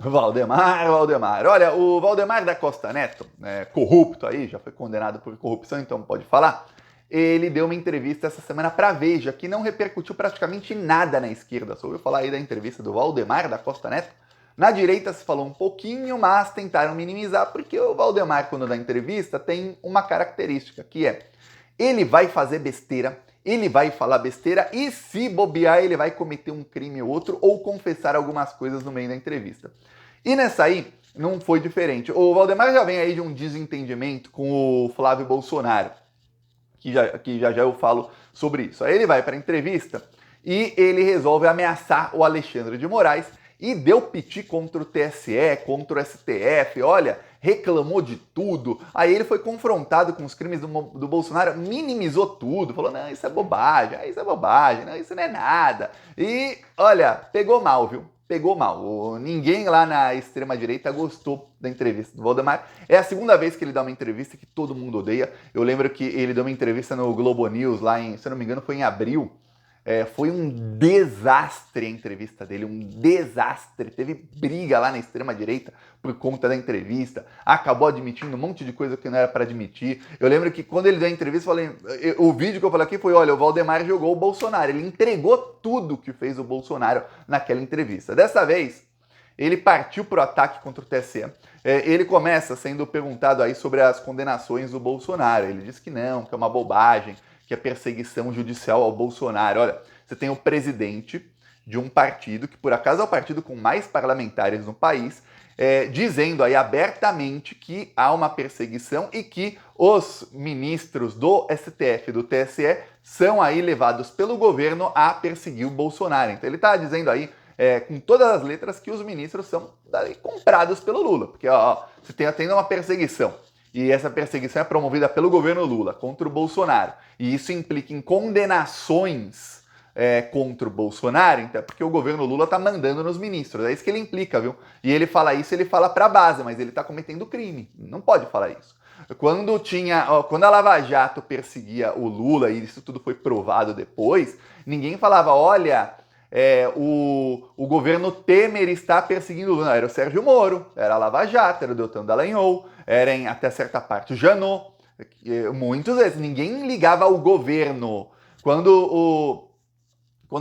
Valdemar. Olha, o Valdemar da Costa Neto, corrupto aí, já foi condenado por corrupção, então pode falar. Ele deu uma entrevista essa semana para Veja, que não repercutiu praticamente nada na esquerda. Você ouviu falar aí da entrevista do Valdemar da Costa Neto? Na direita se falou um pouquinho, mas tentaram minimizar, porque o Valdemar, quando dá entrevista, tem uma característica, que é ele vai fazer besteira, ele vai falar besteira e, se bobear, ele vai cometer um crime ou outro ou confessar algumas coisas no meio da entrevista. E nessa aí, não foi diferente. O Valdemar já vem aí de um desentendimento com o Flávio Bolsonaro, que já eu falo sobre isso. Aí ele vai para a entrevista e ele resolve ameaçar o Alexandre de Moraes e deu piti contra o TSE, contra o STF, olha, reclamou de tudo. Aí ele foi confrontado com os crimes do Bolsonaro, minimizou tudo, falou, não, isso é bobagem, não, isso não é nada. E, olha, pegou mal, viu? Pegou mal. Ninguém lá na extrema-direita gostou da entrevista do Valdemar. É a segunda vez que ele dá uma entrevista que todo mundo odeia. Eu lembro que ele deu uma entrevista no Globo News, lá em, se eu não me engano, foi em abril. Foi um desastre a entrevista dele, um desastre. Teve briga lá na extrema-direita por conta da entrevista. Acabou admitindo um monte de coisa que não era para admitir. Eu lembro que quando ele deu a entrevista, o vídeo que eu falei aqui foi, olha, o Valdemar jogou o Bolsonaro. Ele entregou tudo que fez o Bolsonaro naquela entrevista. Dessa vez, ele partiu para o ataque contra o TSE. Ele começa sendo perguntado aí sobre as condenações do Bolsonaro. Ele diz que não, que é uma bobagem, que é perseguição judicial ao Bolsonaro. Olha, você tem o presidente de um partido, que por acaso é o partido com mais parlamentares no país, dizendo aí abertamente que há uma perseguição e que os ministros do STF e do TSE são aí levados pelo governo a perseguir o Bolsonaro. Então ele está dizendo aí, com todas as letras, que os ministros são comprados pelo Lula, porque você tem tendo uma perseguição. E essa perseguição é promovida pelo governo Lula contra o Bolsonaro. E isso implica em condenações contra o Bolsonaro, então, porque o governo Lula tá mandando nos ministros. É isso que ele implica, viu? E ele fala isso, ele fala pra base, mas ele tá cometendo crime. Não pode falar isso. Quando a Lava Jato perseguia o Lula, e isso tudo foi provado depois, ninguém falava, olha, o governo Temer está perseguindo o Lula. Não, era o Sérgio Moro, era a Lava Jato, era o Deltan Dallagnol, era até certa parte o Janot. Muitas vezes, ninguém ligava ao governo. Quando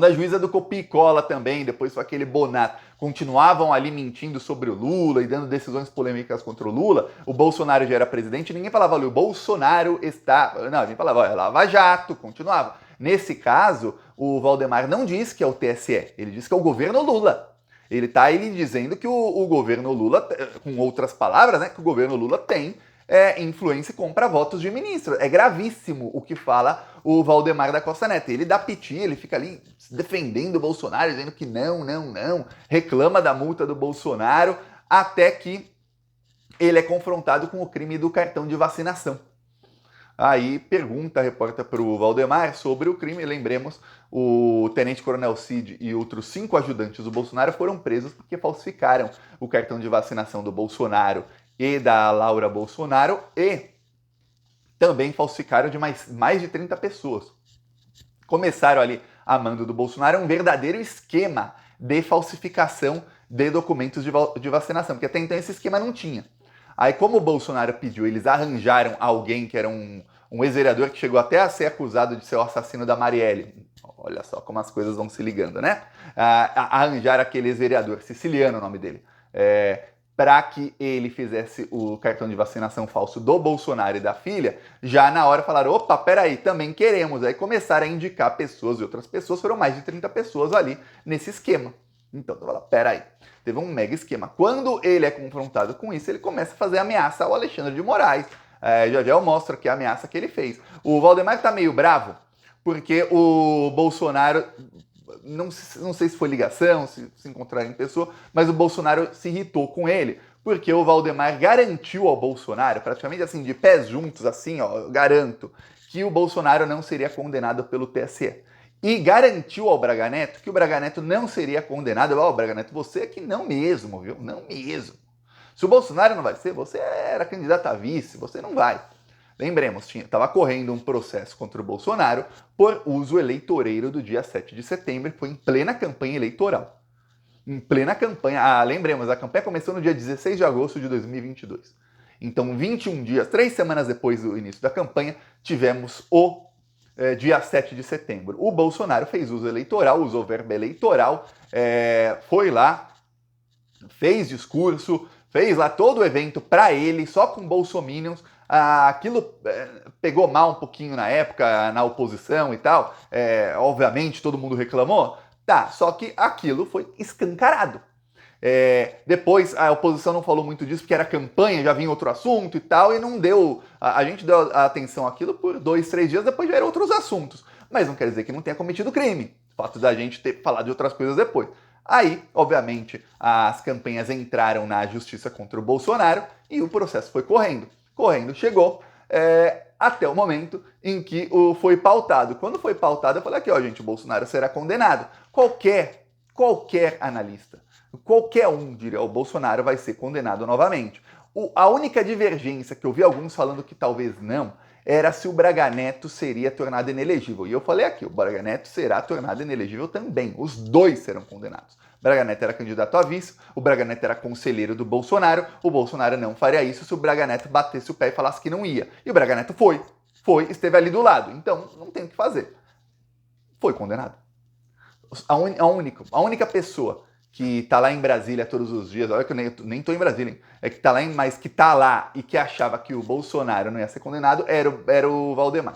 a juíza do Copia e Cola também, depois foi aquele Bonato, continuavam ali mentindo sobre o Lula e dando decisões polêmicas contra o Lula, o Bolsonaro já era presidente, ninguém falava, olha, o Bolsonaro está... Não, ninguém falava, olha, Lava Jato, continuava. Nesse caso, o Valdemar não diz que é o TSE, ele diz que é o governo Lula. Ele está dizendo que o governo Lula, com outras palavras, né, que o governo Lula tem influência e compra votos de ministro. É gravíssimo o que fala o Valdemar da Costa Neto. Ele dá piti, ele fica ali defendendo o Bolsonaro, dizendo que não, reclama da multa do Bolsonaro, até que ele é confrontado com o crime do cartão de vacinação. Aí pergunta a repórter para o Valdemar sobre o crime. Lembremos, o tenente-coronel Cid e outros 5 ajudantes do Bolsonaro foram presos porque falsificaram o cartão de vacinação do Bolsonaro e da Laura Bolsonaro e também falsificaram de mais de 30 pessoas. Começaram ali a mando do Bolsonaro um verdadeiro esquema de falsificação de documentos de vacinação, porque até então esse esquema não tinha. Aí, como o Bolsonaro pediu, eles arranjaram alguém que era um ex-vereador que chegou até a ser acusado de ser o assassino da Marielle. Olha só como as coisas vão se ligando, né? Arranjaram aquele ex-vereador, Siciliano o nome dele, para que ele fizesse o cartão de vacinação falso do Bolsonaro e da filha. Já na hora falaram, opa, peraí, também queremos. Aí começaram a indicar pessoas e outras pessoas, foram mais de 30 pessoas ali nesse esquema. Então, tu fala, peraí, teve um mega esquema. Quando ele é confrontado com isso, ele começa a fazer ameaça ao Alexandre de Moraes. Já eu mostro aqui a ameaça que ele fez. O Valdemar tá meio bravo, porque o Bolsonaro, não sei se foi ligação, se encontraram em pessoa, mas o Bolsonaro se irritou com ele, porque o Valdemar garantiu ao Bolsonaro, praticamente assim, de pés juntos, assim, ó, garanto, que o Bolsonaro não seria condenado pelo TSE. E garantiu ao Braga Neto que o Braga Neto não seria condenado. Braga Neto, você é que não mesmo, viu? Não mesmo. Se o Bolsonaro não vai ser, você era candidato a vice, você não vai. Lembremos, estava correndo um processo contra o Bolsonaro por uso eleitoreiro do dia 7 de setembro, que foi em plena campanha eleitoral. em plena campanha. Lembremos, a campanha começou no dia 16 de agosto de 2022. Então, 21 dias, 3 semanas depois do início da campanha, tivemos o dia 7 de setembro. O Bolsonaro fez uso eleitoral, usou verba eleitoral, foi lá, fez discurso, fez lá todo o evento para ele, só com bolsominions. Aquilo pegou mal um pouquinho na época, na oposição e tal. Obviamente, todo mundo reclamou. Tá, só que aquilo foi escancarado. Depois a oposição não falou muito disso porque era campanha, já vinha outro assunto e tal, e não deu. A gente deu atenção àquilo por 2, 3 dias, depois já eram outros assuntos. Mas não quer dizer que não tenha cometido crime. O fato da gente ter falado de outras coisas depois. Aí, obviamente, as campanhas entraram na justiça contra o Bolsonaro e o processo foi correndo. Chegou até o momento em que foi pautado. Quando foi pautado, eu falei aqui, ó, gente, o Bolsonaro será condenado. Qualquer analista, qualquer um diria, o Bolsonaro vai ser condenado novamente. A única divergência que eu vi alguns falando que talvez não, era se o Braga Neto seria tornado inelegível. E eu falei aqui, o Braga Neto será tornado inelegível também. Os dois serão condenados. O Braga Neto era candidato a vice, o Braga Neto era conselheiro do Bolsonaro, o Bolsonaro não faria isso se o Braga Neto batesse o pé e falasse que não ia. E o Braga Neto foi, esteve ali do lado. Então, não tem o que fazer. Foi condenado. A única pessoa que tá lá em Brasília todos os dias, olha que eu nem tô em Brasília, hein? Que tá lá, mas que tá lá e que achava que o Bolsonaro não ia ser condenado, era o Valdemar.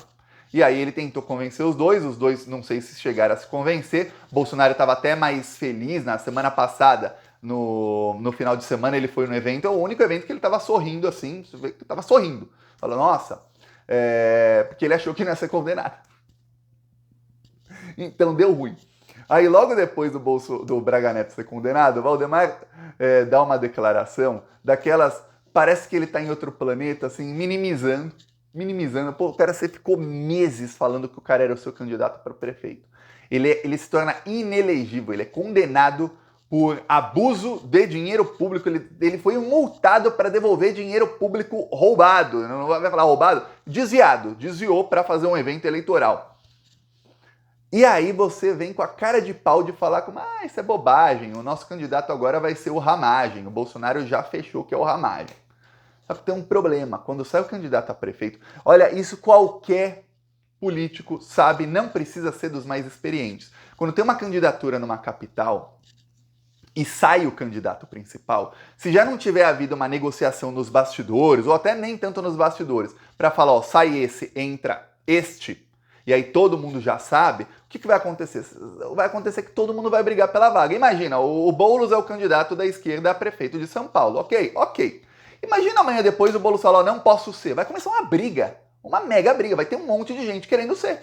E aí ele tentou convencer os dois não sei se chegaram a se convencer. Bolsonaro estava até mais feliz na semana passada, no final de semana ele foi no evento, é o único evento que ele tava sorrindo assim, tava sorrindo. Falou, nossa, porque ele achou que não ia ser condenado. Então deu ruim. Aí logo depois do Braga Neto ser condenado, o Valdemar dá uma declaração daquelas, parece que ele tá em outro planeta, assim, minimizando. Pô, cara, você ficou meses falando que o cara era o seu candidato para o prefeito. Ele se torna inelegível, ele é condenado por abuso de dinheiro público, ele foi multado para devolver dinheiro público roubado, não vai falar roubado, desviou para fazer um evento eleitoral. E aí você vem com a cara de pau de falar como, isso é bobagem, o nosso candidato agora vai ser o Ramagem, o Bolsonaro já fechou que é o Ramagem. Só que tem um problema, quando sai o candidato a prefeito, olha, isso qualquer político sabe, não precisa ser dos mais experientes. Quando tem uma candidatura numa capital e sai o candidato principal, se já não tiver havido uma negociação nos bastidores, ou até nem tanto nos bastidores, para falar, ó, sai esse, entra este, e aí todo mundo já sabe, o que vai acontecer? Vai acontecer que todo mundo vai brigar pela vaga. Imagina, o Boulos é o candidato da esquerda a prefeito de São Paulo. Ok. Imagina amanhã depois o Boulos falar, não posso ser. Vai começar uma briga, uma mega briga. Vai ter um monte de gente querendo ser.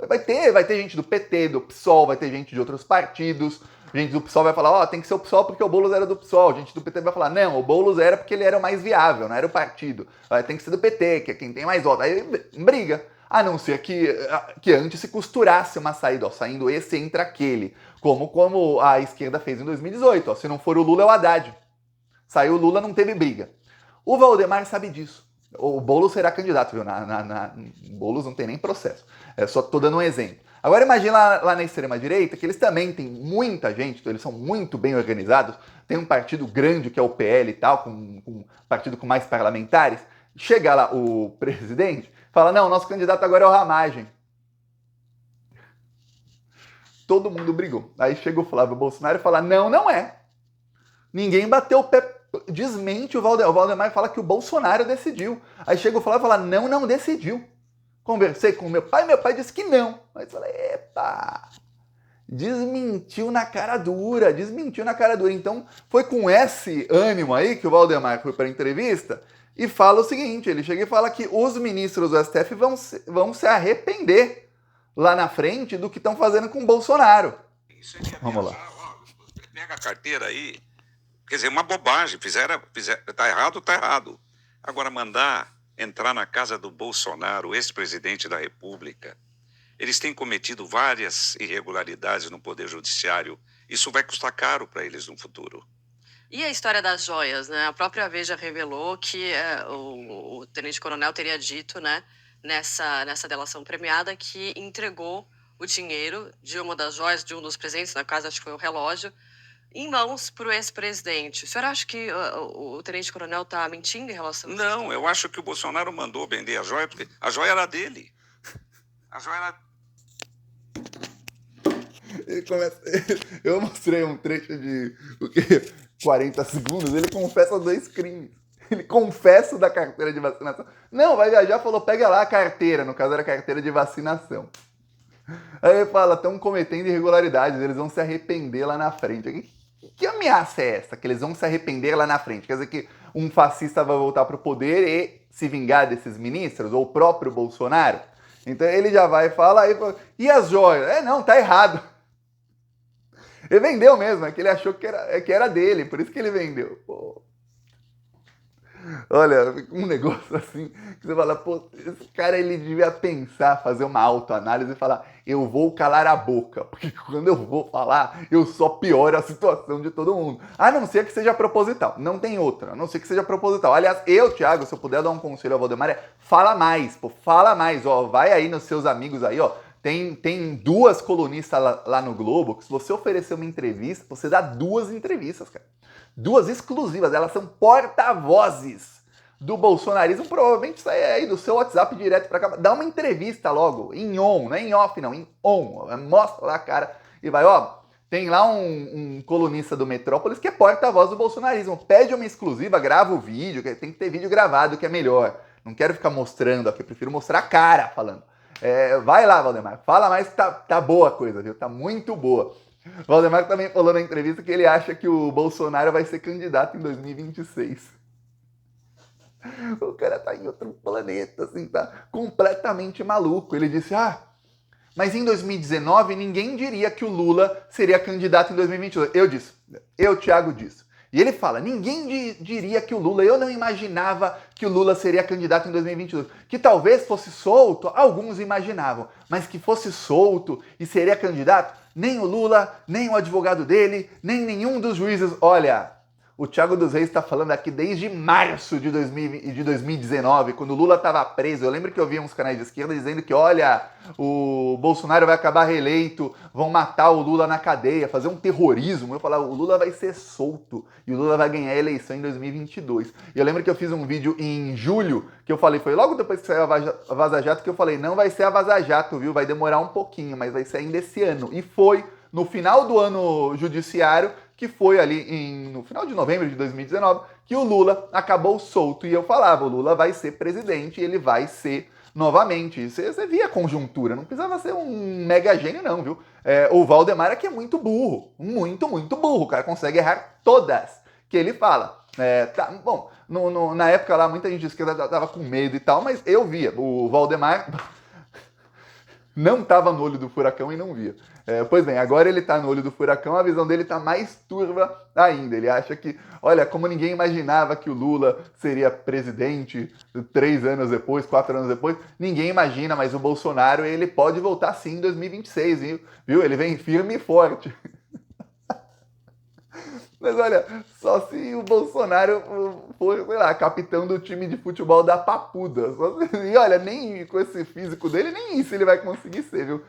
Vai ter gente do PT, do PSOL, vai ter gente de outros partidos. Gente do PSOL vai falar, tem que ser o PSOL porque o Boulos era do PSOL. Gente do PT vai falar, não, o Boulos era porque ele era o mais viável, não era o partido. Tem que ser do PT, que é quem tem mais votos. Aí briga. A não ser que antes se costurasse uma saída, saindo esse entra aquele. Como a esquerda fez em 2018. Se não for o Lula, é o Haddad. Saiu o Lula, não teve briga. O Valdemar sabe disso. O Boulos será candidato, viu? O Boulos não tem nem processo. Só tô dando um exemplo. Agora imagina lá na extrema-direita, que eles também têm muita gente, então eles são muito bem organizados. Tem um partido grande, que é o PL e tal, um partido com mais parlamentares. Chega lá o presidente, fala, não, nosso candidato agora é o Ramagem. Todo mundo brigou. Aí chega o Flávio Bolsonaro e fala, não é. Ninguém bateu o pé, desmente o Valdemar. O Valdemar fala que o Bolsonaro decidiu. Aí chega o Flávio e fala, não decidiu. Conversei com meu pai disse que não. Aí eu falei, epa, desmentiu na cara dura. Então foi com esse ânimo aí que o Valdemar foi para a entrevista e fala o seguinte, ele chega e fala que os ministros do STF vão se arrepender lá na frente do que estão fazendo com o Bolsonaro. Vamos lá. Pega a carteira aí, quer dizer, uma bobagem, tá errado. Agora mandar entrar na casa do Bolsonaro, ex-presidente da República, eles têm cometido várias irregularidades no Poder Judiciário, isso vai custar caro para eles no futuro. E a história das joias, né? A própria Veja revelou que o tenente-coronel teria dito, né, nessa delação premiada, que entregou o dinheiro de uma das joias, de um dos presentes, na casa acho que foi o relógio, em mãos para o ex-presidente. O senhor acha que o tenente-coronel está mentindo em relação a isso? Não, eu acho que o Bolsonaro mandou vender a joia, porque a joia era dele. A joia era... Ele começa... Eu mostrei um trecho de 40 segundos, ele confessa 2 crimes. Ele confessa da carteira de vacinação. Não, vai viajar, falou, pega lá a carteira, no caso era a carteira de vacinação. Aí ele fala, estão cometendo irregularidades, eles vão se arrepender lá na frente. Que ameaça é essa? Que eles vão se arrepender lá na frente? Quer dizer que um fascista vai voltar para o poder e se vingar desses ministros? Ou o próprio Bolsonaro? Então ele já vai e fala, e as joias? Não, tá errado. Ele vendeu mesmo, é que ele achou que era dele, por isso que ele vendeu. Pô. Olha, um negócio assim, que você fala, pô, esse cara ele devia pensar, fazer uma autoanálise e falar, eu vou calar a boca, porque quando eu vou falar, eu só pioro a situação de todo mundo. A não ser que seja proposital, não tem outra, a não ser que seja proposital. Aliás, eu, Thiago, se eu puder dar um conselho ao Valdemar, fala mais, pô, fala mais, ó, vai aí nos seus amigos aí, ó, tem 2 colunistas lá no Globo, que se você oferecer uma entrevista, você dá 2 entrevistas, cara. 2 exclusivas, elas são porta-vozes do bolsonarismo, provavelmente sai aí do seu WhatsApp direto pra cá, dá uma entrevista logo, em on, não é em off não, em on, mostra lá a cara e vai, ó, tem lá um colunista do Metrópolis que é porta-voz do bolsonarismo, pede uma exclusiva, grava o vídeo, tem que ter vídeo gravado que é melhor, não quero ficar mostrando aqui, eu prefiro mostrar a cara falando. Vai lá, Valdemar, fala mais que tá boa a coisa, viu, tá muito boa. O Valdemar também falou na entrevista que ele acha que o Bolsonaro vai ser candidato em 2026. O cara tá em outro planeta, assim, tá completamente maluco. Ele disse, mas em 2019 ninguém diria que o Lula seria candidato em 2022. Eu, Thiago, disse. E ele fala, ninguém diria que o Lula, eu não imaginava que o Lula seria candidato em 2022. Que talvez fosse solto, alguns imaginavam, mas que fosse solto e seria candidato, nem o Lula, nem o advogado dele, nem nenhum dos juízes. Olha, o Thiago dos Reis está falando aqui desde março de 2019, quando o Lula estava preso. Eu lembro que eu vi uns canais de esquerda dizendo que, olha, o Bolsonaro vai acabar reeleito, vão matar o Lula na cadeia, fazer um terrorismo. Eu falava, o Lula vai ser solto e o Lula vai ganhar a eleição em 2022. E eu lembro que eu fiz um vídeo em julho, que eu falei, foi logo depois que saiu a Vaza Jato, que eu falei, não vai ser a Vaza Jato, viu? Vai demorar um pouquinho, mas vai ser ainda esse ano. E foi no final do ano judiciário, que foi ali no final de novembro de 2019, que o Lula acabou solto. E eu falava, o Lula vai ser presidente e ele vai ser novamente. Você via a conjuntura, não precisava ser um mega gênio não, viu? O Valdemar aqui é muito burro, muito, muito burro. O cara consegue errar todas que ele fala. Bom, na época lá, muita gente de esquerda tava com medo e tal, mas eu via. O Valdemar não estava no olho do furacão e não via. Pois bem, agora ele está no olho do furacão, a visão dele está mais turva ainda. Ele acha que, olha, como ninguém imaginava que o Lula seria presidente 3 anos depois, 4 anos depois, ninguém imagina, mas o Bolsonaro ele pode voltar sim em 2026, viu? Ele vem firme e forte. Mas olha, só se o Bolsonaro for, sei lá, capitão do time de futebol da Papuda. E olha, nem com esse físico dele, nem isso ele vai conseguir ser, viu?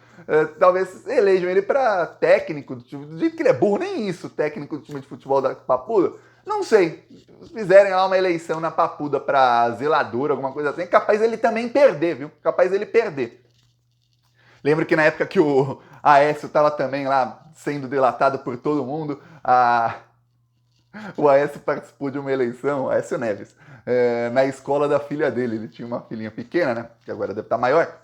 Talvez elejam ele para técnico do time, do jeito que ele é burro, nem isso, técnico do time de futebol da Papuda. Não sei, se fizerem lá uma eleição na Papuda para zelador, alguma coisa assim, é capaz ele também perder, viu? Capaz ele perder. Lembro que na época que o Aécio estava também lá sendo delatado por todo mundo, o Aécio participou de uma eleição, Aécio Neves, na escola da filha dele. Ele tinha uma filhinha pequena, né? Que agora deve estar maior.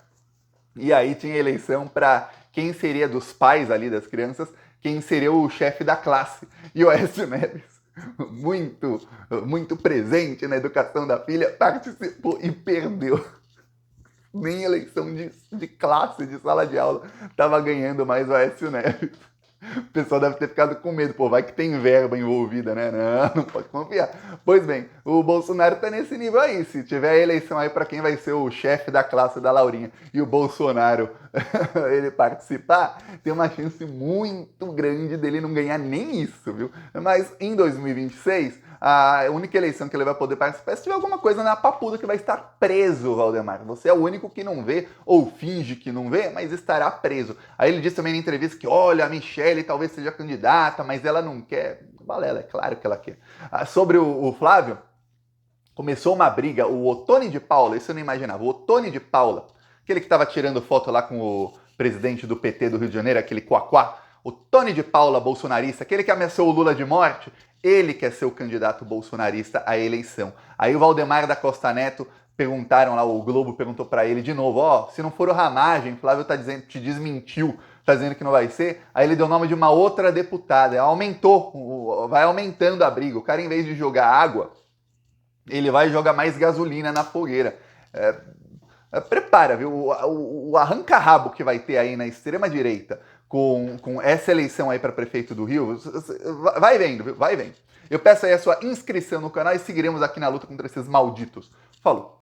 E aí tinha eleição para quem seria dos pais ali das crianças, quem seria o chefe da classe. E o Aécio Neves, muito, muito presente na educação da filha, participou e perdeu. Nem eleição de classe, de sala de aula, estava ganhando mais o Aécio Neves. O pessoal deve ter ficado com medo, pô, vai que tem verba envolvida, né? Não pode confiar. Pois bem, o Bolsonaro tá nesse nível aí. Se tiver a eleição aí para quem vai ser o chefe da classe da Laurinha e o Bolsonaro ele participar, tem uma chance muito grande dele não ganhar nem isso, viu? Mas em 2026, a única eleição que ele vai poder participar é se tiver alguma coisa na papuda que vai estar preso, Valdemar. Você é o único que não vê, ou finge que não vê, mas estará preso. Aí ele disse também na entrevista que, olha, a Michelle talvez seja candidata, mas ela não quer. Balela, é claro que ela quer. Sobre o Flávio, começou uma briga, o Ottoni de Paula, isso eu não imaginava, o Ottoni de Paula, aquele que estava tirando foto lá com o presidente do PT do Rio de Janeiro, aquele Quaquá, o Ottoni de Paula, bolsonarista, aquele que ameaçou o Lula de morte, ele quer ser o candidato bolsonarista à eleição. Aí o Valdemar da Costa Neto, perguntaram lá, o Globo perguntou para ele de novo, se não for o Ramagem, Flávio tá dizendo, te desmentiu, tá dizendo que não vai ser, aí ele deu o nome de uma outra deputada, aumentou, vai aumentando a briga, o cara em vez de jogar água, ele vai jogar mais gasolina na fogueira. Prepara, viu? O arranca-rabo que vai ter aí na extrema-direita com essa eleição aí para prefeito do Rio, vai vendo, viu? Vai vendo. Eu peço aí a sua inscrição no canal e seguiremos aqui na luta contra esses malditos. Falou!